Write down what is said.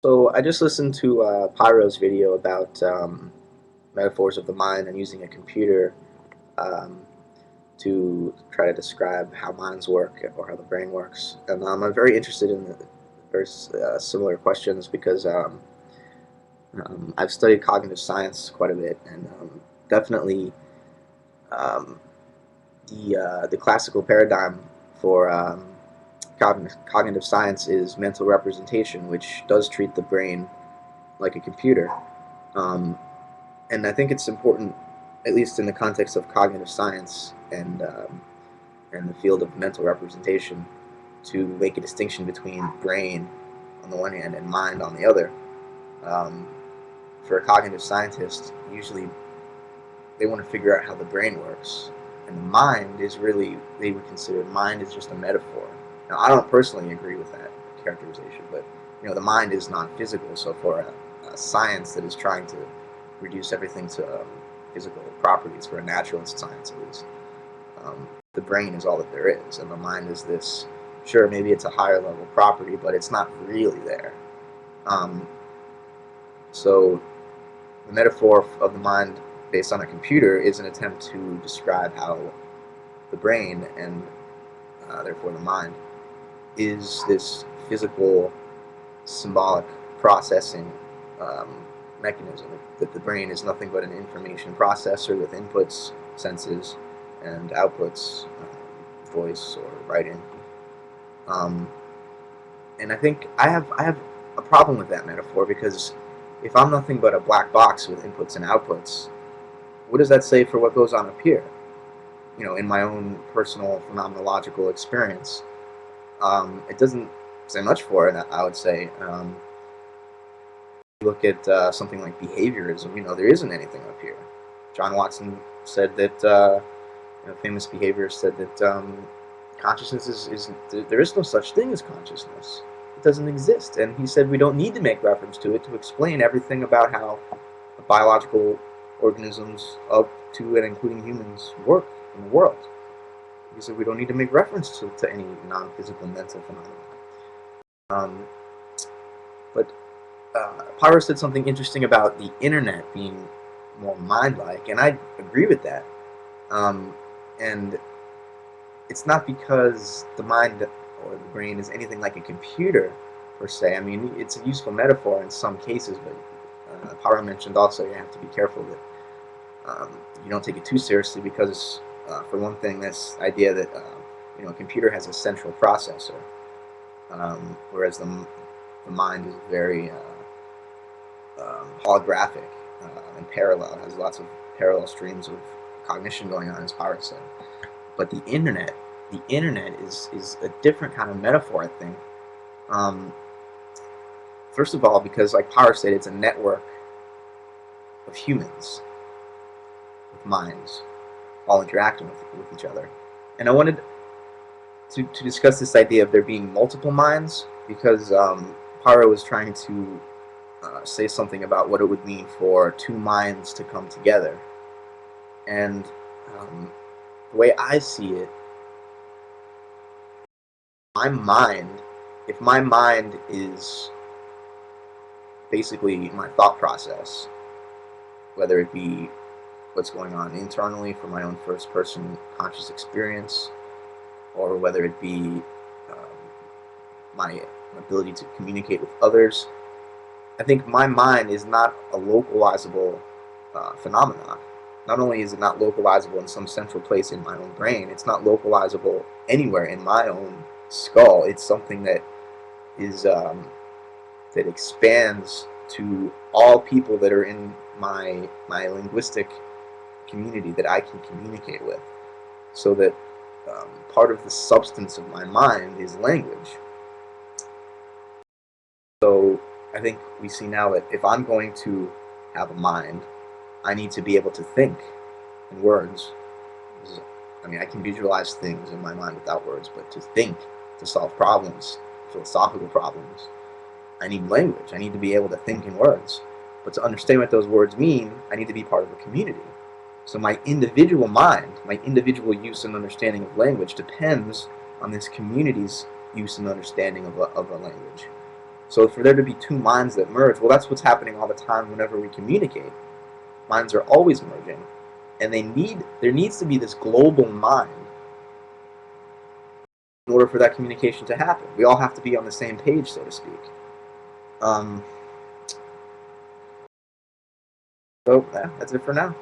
So I just listened to Pyro's video about metaphors of the mind and using a computer um, to try to describe how minds work or how the brain works. And I'm very interested in the very similar questions because I've studied cognitive science quite a bit, and definitely um, the classical paradigm for cognitive science is mental representation, which does treat the brain like a computer. Um, and I think it's important, at least in the context of cognitive science and the field of mental representation, to make a distinction between brain on the one hand and mind on the other. Um, for a cognitive scientist, usually they want to figure out how the brain works, and the mind is really, they would consider mind is just a metaphor. Now, I don't personally agree with that characterization, but the mind is non-physical. So for a science that is trying to reduce everything to physical properties, for a naturalist science at least, the brain is all that there is, and the mind is this. Sure, maybe it's a higher level property, but it's not really there. Um, so the metaphor of the mind based on a computer is an attempt to describe how the brain and therefore the mind is this physical, symbolic processing um, mechanism. That the brain is nothing but an information processor with inputs, senses, and outputs, voice or writing. Um, and I think I have a problem with that metaphor because if I'm nothing but a black box with inputs and outputs, what does that say for what goes on up here? In my own personal phenomenological experience, it doesn't say much for it. I would say. Look at something like behaviorism. There isn't anything up here. John Watson said that famous behaviorist said that consciousness is there is no such thing as consciousness. It doesn't exist, and he said we don't need to make reference to it to explain everything about how biological organisms up to and including humans work in the world. He said we don't need to make reference to any non-physical mental phenomena. Um, but Pyro said something interesting about the internet being more mind-like, and I agree with that. Um, and it's not because the mind or the brain is anything like a computer per se. I mean, it's a useful metaphor in some cases, but Pyro mentioned also you have to be careful that you don't take it too seriously because, for one thing, this idea that a computer has a central processor, whereas the mind is very holographic and parallel. It has lots of parallel streams of cognition going on, as Pyro said. But the internet is a different kind of metaphor, I think. Um, First of all, because like Pyro said, it's a network of humans with minds all interacting with each other. And I wanted to discuss this idea of there being multiple minds because Pyro was trying to say something about what it would mean for two minds to come together. And um, the way I see it, my mind, if my mind is basically my thought process, whether it be what's going on internally for my own first person conscious experience, or whether it be my ability to communicate with others, I think my mind is not a localizable phenomenon. Not only is it not localizable in some central place in my own brain, it's not localizable anywhere in my own skull. It's something that is that expands to all people that are in my linguistic community that I can communicate with. So that part of the substance of my mind is language. So I think we see now that if I'm going to have a mind, I need to be able to think in words. I mean, I can visualize things in my mind without words, but to think, to solve problems, philosophical problems, I need language. I need to be able to think in words. But to understand what those words mean, I need to be part of a community. So my individual mind, my individual use and understanding of language depends on this community's use and understanding of a language. So for there to be two minds that merge, well, that's what's happening all the time whenever we communicate. Minds are always merging, and there needs to be this global mind in order for that communication to happen. We all have to be on the same page, so to speak. Um, so yeah, that's it for now.